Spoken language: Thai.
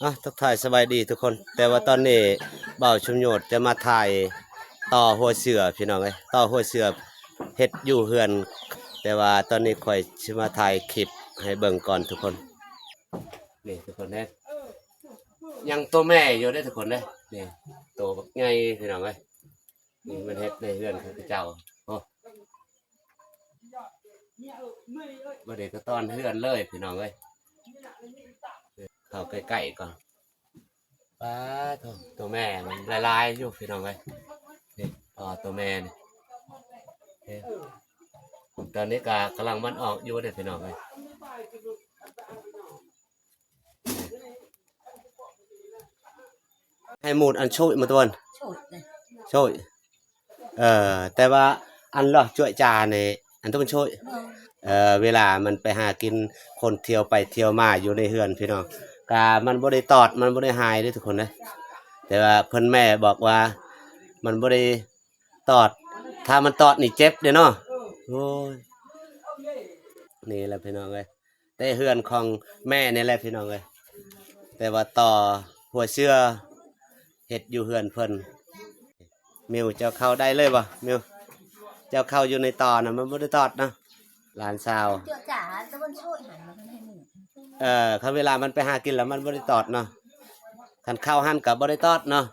ทักทายสบายดีทุกคนแต่ว่าตอนนี้เบาชุมโยชน์จะมาถ่ายต่อหัวเสือพี่น้องต่อหัวเสือเฮ็ดอยู่เฮือนแต่ว่าตอนนี้ข่อยสิมาถ่ายคลิปให้เบิ่งก่อนทุกคนนี่ทุกคนยังตัวแม่อยู่ได้ทุกคนนี่ตัวบักใหญ่พี่น้องนี่มันเฮ็ดในเฮือนของเจ้าโอ้บ่ได้ก็ต้อนเฮือนเลยพี่น้องเข้าใกล้ๆก่อนป้าตัวแม่มันละลายอยู่พี่น้องนี่ตัวแม่นี่ตอนนี้กำลังมันออกอยู่เด้อพี่น้องให้หมูดอันช่วยมาตัวช่วยแต่ว่าอันหลอกช่วยจาเนี่ยอันต้องช่วยเวลามันไปหากินคนเที่ยวไปเที่ยวมาอยู่ในเฮือนพี่น้องมันบ่ได้ตอดมันบ่ได้หายเด้อทุกคนแต่ว่าเพิ่นแม่บอกว่ามันบ่ได้ตอดถ้ามันตอดนี่เจ็บเด้อเนาะโอ้ยนี่แหละพี่น้องแต่เฮือนของแม่นี่แหละพี่น้องแต่ว่าต่อหัวเชื่อเฮ็ดอยู่เฮือนเพิ่นมิวเจ้าเข้าได้เลยบ่มิวเจ้าเข้าอยู่ในตอน่ะมันบ่ได้ตอดนะหลานสาวเจ้าจ๋าตะวันช่วยหันมาให้หนูเขาเวลามันไปหากินแล้วมันบ่ได้ตอดเนาะคันเข้าหั่นก็บ่ได้ตอดเนาะ